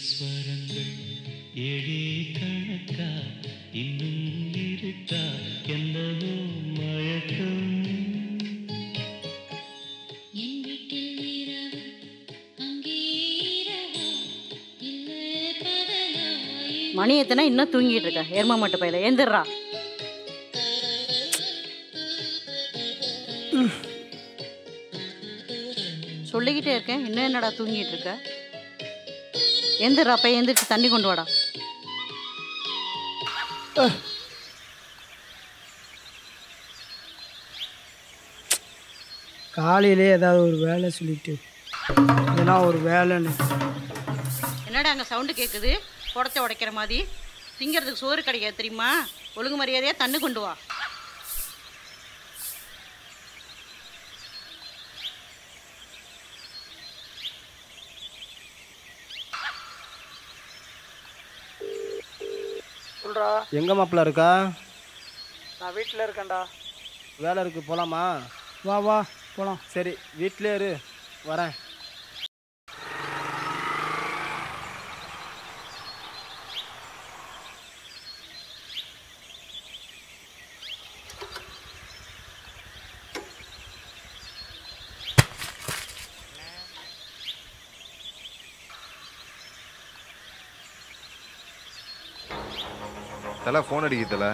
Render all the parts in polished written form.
ஸ்வரங்கள் ஏழே கணக்கா இன்னும் இருக்கா என்னவோ மயக்கம். என் வீட்டில் இரவு அங்கே இரவா இல்லை பகலா. மணி எத்தனை இன்னும் தூங்கிட்டு இருக்க ஏர்மா மட்டும் பையில ஏந்திரா. சொல்லிக்கிட்டே இருக்கேன் இன்னும் என்னடா தூங்கிட்டு இருக்க. எந்திரா பையன் எந்திரிச்சு தண்ணி கொண்டு வாடா. காலையிலே ஏதாவது ஒரு வேலை சொல்லிட்டு இதெல்லாம் ஒரு வேலைன்னு. என்னடா அங்கே சவுண்டு கேட்குது குடத்தை உடைக்கிற மாதிரி. திங்கிறதுக்கு சோறு கிடைக்காது தெரியுமா. ஒழுங்கு மரியாதையாக தண்ணி கொண்டு வா. சொல்கிறா. எங்கே மாப்பிள்ள இருக்கா? நான் வீட்டில் இருக்கேன்டா. வேலை இருக்கு, போகலாமா? வா வா போகலாம். சரி, வீட்டிலே இரு, வரேன். தலை ஃபோன் அடிக்குதுல.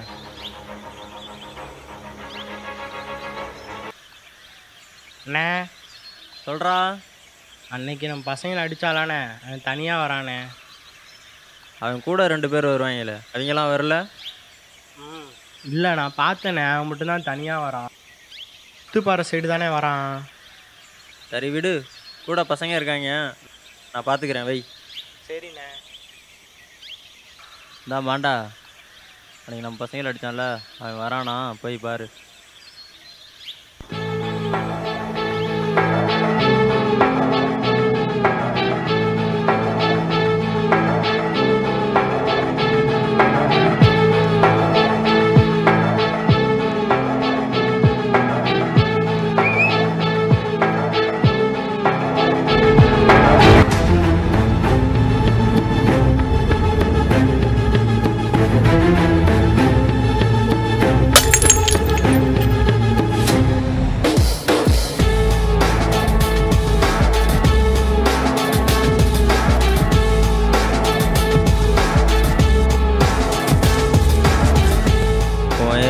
அண்ணே சொல்கிறா. அன்னைக்கு நம்ம பசங்களை அடித்தாலானே, அவன் தனியாக வரானே. அவன் கூட 2 பேர் வருவாங்கல்ல, அவங்களாம் வரல. இல்லை நான் பார்த்தேனே, அவன் மட்டும்தான் தனியாக வரான். சுத்துப்பாறை சைடு தானே வரான். சரி விடு, கூட பசங்க இருக்காங்க, நான் பார்த்துக்கிறேன், வை. சரிண்ணே. இந்தா மாண்டா, அன்றைக்கி நம்ம பசங்களை அடித்தான்ல, அவன் வரானா, போய் பாரு.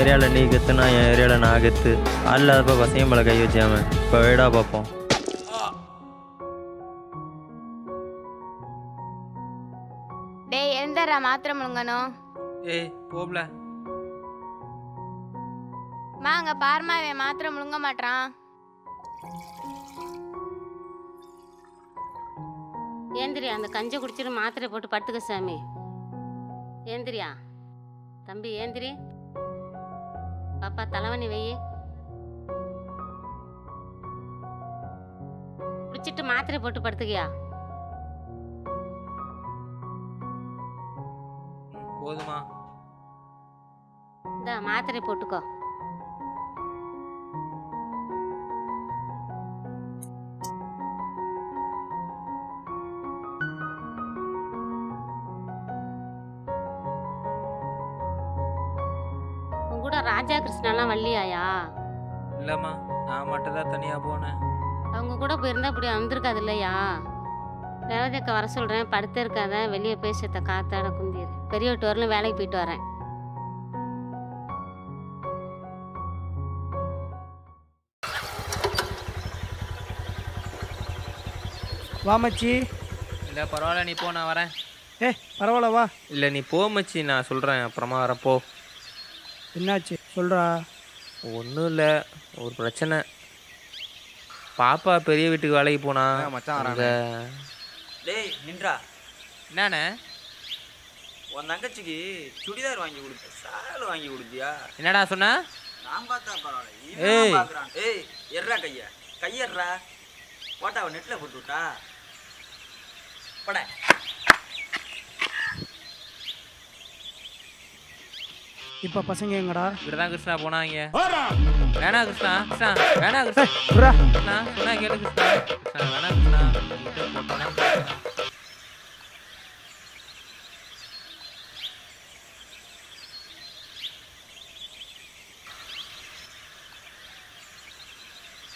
ஏரியாவில் நீ கெத்துனா என் ஏரியாவில் நான் கெத்து. ஆளில்லாதப்ப பசங்க மேலே கை வச்சாம இப்போ வேடா பார்ப்போம். டேய் எந்தரா மாத்திரை முழுங்கணும். ஏய் போப்ல வாங்க பாருமா, இவன் மாத்திரை முழுங்க மாட்டான். ஏந்திரியா, அந்த கஞ்சை குடிச்சிட்டு மாத்திரை போட்டு படுத்துக்க சாமி. ஏந்திரியா தம்பி, ஏந்திரி. பாப்பா தலைவணி வை. குடிச்சிட்டு மாத்திரை போட்டு படுத்துக்கியா. போதுமா? இந்த மாத்திரை போட்டுக்கோ. கூட ராஜா கிருஷ்ணாலாம் வள்ளியாயா? இல்லம்மா, நான் மட்டும் தான் தனியா போனேன். அவங்க கூட போயிருந்தா இப்படி வந்திருக்காது இல்லையா? ரேவதி அக்கா வர சொல்கிறேன், படுத்து இருக்காத, வெளியே பேசத்த காத்தாட குந்திரு. பெரிய வீட்டு வரலும் வேலைக்கு போயிட்டு வரேன். வா மச்சி. இல்லை பரவாயில்ல, நீ போ, நான் வரேன். பரவாயில்ல வா. இல்லை நீ போ மச்சி, நான் சொல்கிறேன், அப்புறமா வரப்போ. என்னாச்சு சொல்கிறா. ஒன்றும் இல்லை, ஒரு பிரச்சனை. பாப்பா பெரிய வீட்டுக்கு வேலைக்கு போனா. மச்சான் டேய் நின்றா. என்னண்ணே? உன் தங்கச்சிக்கு சுடிதார் வாங்கி கொடுத்த, சால் வாங்கி கொடுத்தியா? என்னடா சொன்ன? நான் பார்த்தா பரவாயில்ல. ஏய் ஏய் எர்றா கையர்றா. போட்டாவை நெட்டில் போட்டு விட்டா பட. இப்போ பசங்க எங்கடா? இப்படிதான் கிருஷ்ணா போனாங்க. வேணா கிருஷ்ணா, கிருஷ்ணா வேணா கிருஷ்ணா, கிருஷ்ணா சொன்னா கேளு கிருஷ்ணா. கிருஷ்ணா வேணா கிருஷ்ணா.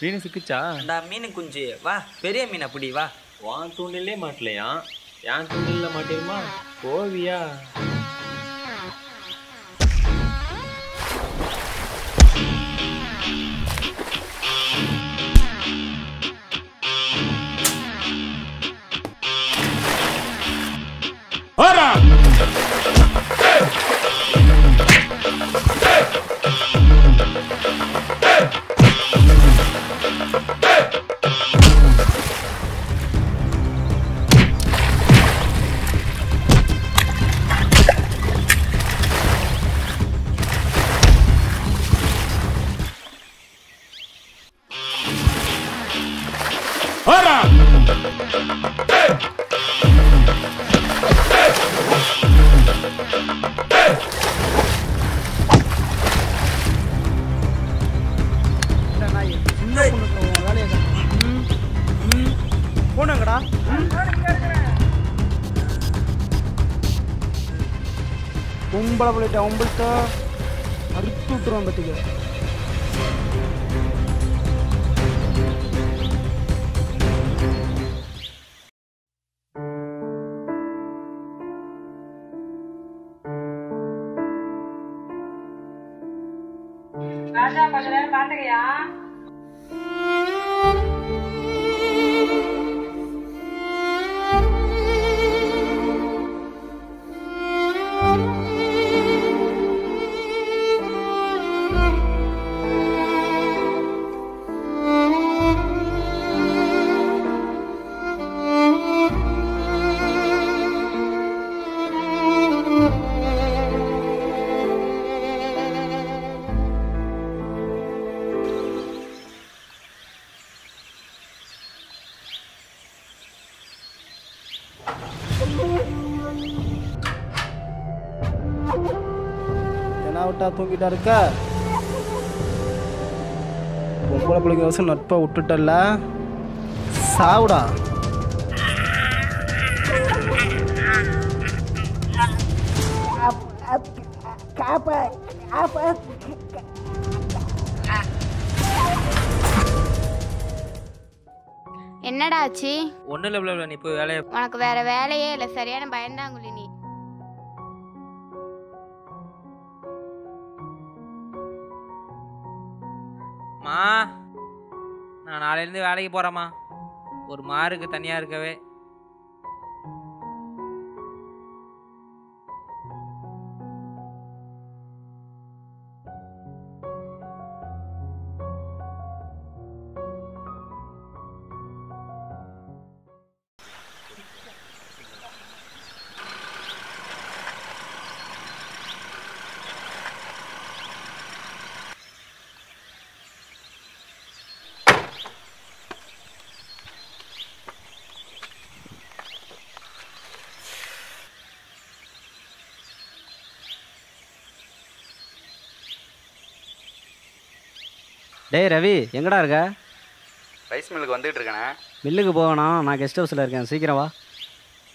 மீன் சிக்கிச்சா? மீன் குஞ்சு வா, பெரிய மீன் அப்படி வா. வான் தூண்டிலே மாட்டலையா? என் தூண்டில மாட்டேமா போவியா? போனங்கடா கும்பல போயிட்ட உங்கள்கிட்ட அறுத்து விட்டுருவோம் பத்திக்க. ராஜா கொஞ்ச நேரம் பாத்துக்கையா? விட்டா தூங்கிட்டா இருக்க. பொம்பளை பிள்ளைங்க வசம் நட்பை விட்டுட்டல்ல, சாவுடா. என்னடா ஆச்சு? ஒன்றும் இல்லை, நீ போய் வேலையை. உனக்கு வேற வேலையே இல்லை, சரியான பயந்தாங்குழி நீ. மா, நான் நாளையிலேருந்து வேலைக்கு போகிறேம்மா. ஒரு மாருக்கு தனியாக இருக்கவே. டேய் ரவி, எங்கடா இருக்க? ரைஸ் மில்லுக்கு வந்துகிட்டு இருக்கேண்ணே. மில்லுக்கு போகணும், நான் கெஸ்ட் ஹவுஸில் இருக்கேன், சீக்கிரம் வா.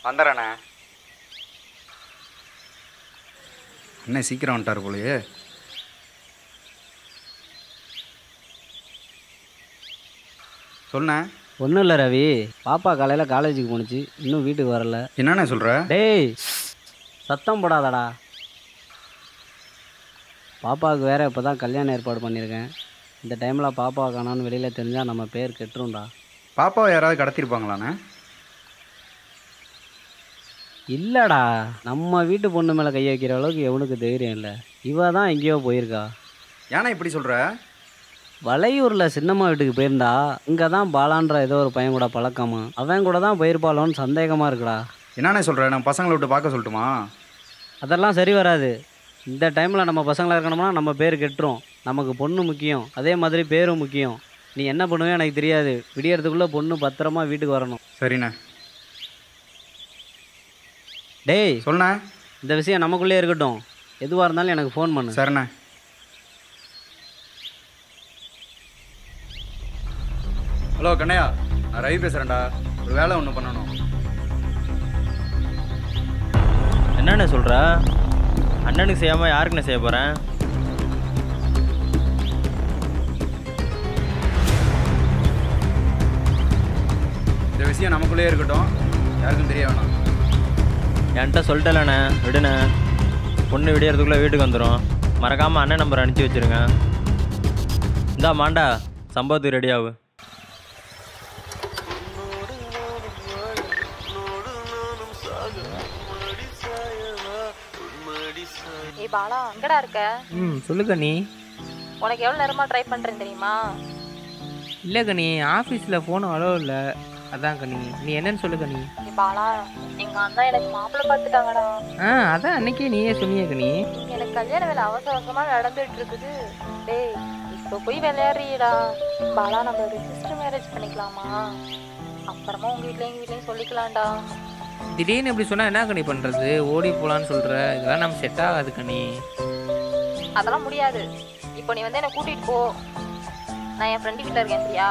வந்துடுறேண்ணே. அண்ணே சீக்கிரம் வந்துட்டார் போலையே. சொன்னேன். ஒன்றும் இல்லை ரவி, பாப்பா காலையில் காலேஜுக்கு போணுச்சு, இன்னும் வீட்டுக்கு வரல. என்னண்ணே சொல்கிற? டேய் சத்தம் போடாதடா. பாப்பாவுக்கு வேற இப்போ தான் கல்யாணம் ஏற்பாடு பண்ணியிருக்கேன். இந்த டைமில் பாப்பாவை காணான்னு வெளியில் தெரிஞ்சால் நம்ம பேர் கெட்டுரும்டா. பாப்பாவை யாராவது கடத்திருப்பாங்களாண்ணே? இல்லைடா, நம்ம வீட்டு பொண்ணு மேலே கை வைக்கிற அளவுக்கு எவனுக்கு தைரியம் இல்லை. இவ தான் எங்கேயோ போயிருக்கா. ஏன்னா இப்படி சொல்கிற? வளையூரில் சின்னம்மா வீட்டுக்கு போயிருந்தா, இங்கே தான் பாலான்ற ஏதோ ஒரு பையன் கூட பழக்கமா, அவன் கூட தான் போயிருப்பாளோன்னு சந்தேகமாக இருக்குடா. என்னண்ணே சொல்கிறேன், நான் பசங்களை விட்டு பார்க்க சொல்லட்டுமா? அதெல்லாம் சரி வராது. இந்த டைமில் நம்ம பசங்களாக இருக்கணும்னா நம்ம பேர் கெட்டுரும். நமக்கு பொண்ணு முக்கியம், அதே மாதிரி பேரும் முக்கியம். நீ என்ன பண்ணுவே எனக்கு தெரியாது, விடியறதுக்குள்ளே பொண்ணு பத்திரமா வீட்டுக்கு வரணும். சரிண்ணே. டேய் சொல்லுண்ணே. இந்த விஷயம் நமக்குள்ளே இருக்கட்டும், எதுவாக இருந்தாலும் எனக்கு ஃபோன் பண்ணு. சரிண்ணே. ஹலோ கண்ணையா, நான் ரவி பேசுகிறேன்டா. ஒரு வேலை ஒன்று பண்ணணும். என்னென்ன சொல்கிற? அண்ணனுக்கு செய்யாமல் யாருக்குண்ணே செய்ய போகிறேன்? விஷயம் நமக்குள்ளேயே இருக்கட்டும், யாருக்கும் தெரிய வேணாம். என்கிட்ட சொல்லிட்டேண்ணே, விடுண்ணே. பொண்ணு விடியறதுக்குள்ளே வீட்டுக்கு வந்துடும். மறக்காமல் அண்ணன் நம்பர் அனுப்பிச்சி வச்சுருங்க. இந்தா மாண்டா, சம்பவத்துக்கு ரெடி ஆகு. ஏய் பாலா, எங்கடா இருக்க? சொல்லு கண்ணி. உனக்கு எவ்வளோ நேரமாக ட்ரை பண்ணுறேன் தெரியுமா? இல்லை கண்ணி, ஆஃபீஸில் ஃபோன் அலோ இல்லை. அதான் கண்ணி, நீ என்னன்னு சொல்லு கண்ணி. ஏய் பாலா, எங்கள் அண்ணா எனக்கு மாப்பிள்ளை பார்த்துட்டாங்கடா. அதான் அன்னைக்கே நீயே சொன்னியே கண்ணி. எனக்கு கல்யாண வேலை அவசர அவசரமாக நடந்துட்டு இருக்குது. டேய், இப்போ போய் விளையாடுறீடா. பாலா, நம்ம ரிஜிஸ்டர் மேரேஜ் பண்ணிக்கலாமா? அப்புறமா உங்கள் வீட்லேயும் எங்கள் வீட்லேயும் சொல்லிக்கலாம்டா. திடீர்னு இப்படி சொன்னால் என்ன கண்ணி பண்ணுறது? ஓடி போகலான்னு சொல்கிற, இதெல்லாம் நம்ம செட் ஆகாது கண்ணி. அதெல்லாம் முடியாது. இப்போ நீ வந்து என்னை கூட்டிகிட்டு போ. நான் என் ஃப்ரெண்டு வீட்டில் இருக்கேன், சரியா?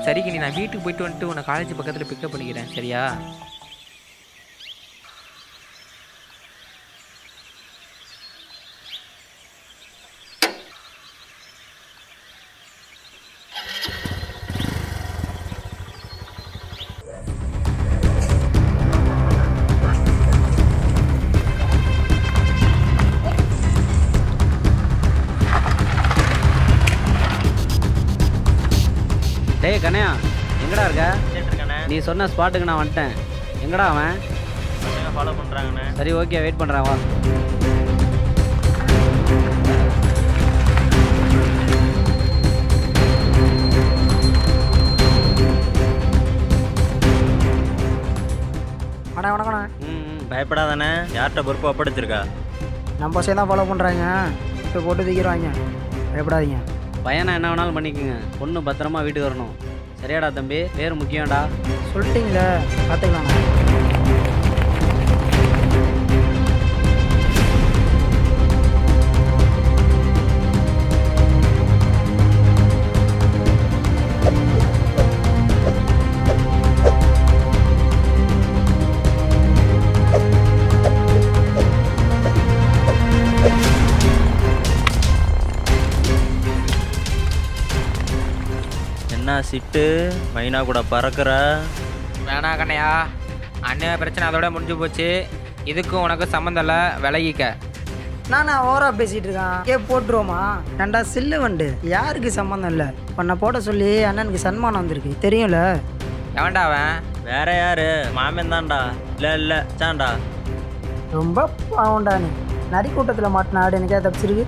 சரி கண்ணி, நான் வீட்டுக்கு போயிட்டு வந்துட்டு உன்னை காலேஜ் பக்கத்தில் பிக்கப் பண்ணிக்கிறேன், சரியா? டேய் கண்ணையா, எங்கடா இருக்க? நீ சொன்ன ஸ்பாட்டுக்கு நான் வந்துட்டேன். எங்கடா அவன்? ஃபாலோ பண்ணுறாங்கண்ணே. சரி, ஓகே, வெயிட் பண்ணுறேன், வா. அண்ணா வணக்கண்ணா. பயப்படாதானே, யார்கிட்ட பொறுப்பு ஒப்படைச்சிருக்கா? நம்ம பசங்க தான் ஃபாலோ பண்ணுறாங்க. இப்போ போட்டு தூக்கிடுவாங்க, பயப்படாதீங்க. பையனை என்ன வேணாலும் பண்ணிக்கோங்க, பொண்ணு பத்திரமா வீட்டுக்கு வரணும். சரியாடா தம்பி? பேர் முக்கியம்டா. சொல்லிட்டீங்களே, பார்த்துக்கலாம். என்ன சிட்டு மைனா கூட பறக்கிற? வேணா கண்ணையா, அண்ணன் பிரச்சனை அதோட முடிஞ்சு போச்சு. இதுக்கும் உனக்கு சம்மந்தம் இல்லை, விலகிக்க. நான் ஓவரா பேசிகிட்டு இருக்கான். போட்டுருவோமா? ஏண்டா சில்லு வண்டு, யாருக்கு சம்மந்தம் இல்லை. பண்ண போட சொல்லி அண்ணனுக்கு சன்மானம் வந்திருக்கு, தெரியும்ல? எவன்டா அவன்? வேற யாரு? மாமன் தான்டா. இல்லை சாண்டா. ரொம்ப பாவண்டா நீ. நரி கூட்டத்தில் மாட்டின ஆடு எனக்கே தப்பிச்சிருக்கு.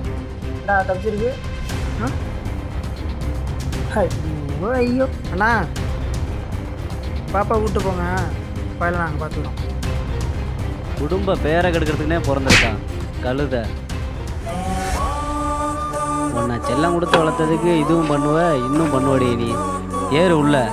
தப்பிச்சிருக்கு. ஐயோ அண்ணா, பாப்பா கூப்பிட்டு போங்க, பயில நாங்கள் பார்த்துக்கிறோம். குடும்ப பேரை கெடுக்கிறதுக்குனே பிறந்திருக்கான் கழுத. உன்னை செல்லம் கொடுத்து வளர்த்ததுக்கு இதுவும் பண்ணுவ, இன்னும் பண்ணுவடி நீ. ஏறு உள்ள.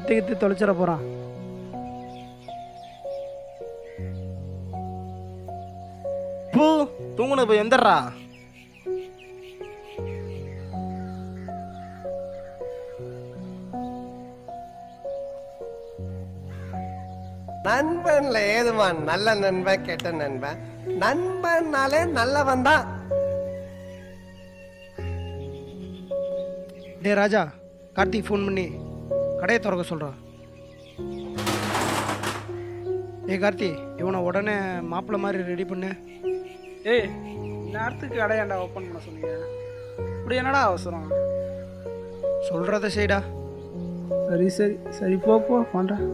கெத்து கெத்து தொலைச்சிட போகிறான். பூ தூங்குனது போய் எந்தர்றா? நண்பன்ல ஏதுமா நல்ல நண்பன் கெட்ட நண்பன்? நண்பன்னாலே நல்லவன் தான். டே ராஜா, கார்த்திக் ஃபோன் பண்ணி கடையை திறக்க சொல்கிறான். கார்த்தி, இவனை உடனே மாப்பிள்ளை மாதிரி ரெடி பண்ணு. நேரத்துக்கு கடையாண்டா ஓப்பன் பண்ண சொன்னீங்க. இப்படி என்னடா அவசரம்? சொல்கிறத செய்டா. சரி சரி சரி போ பண்ணுறேன்.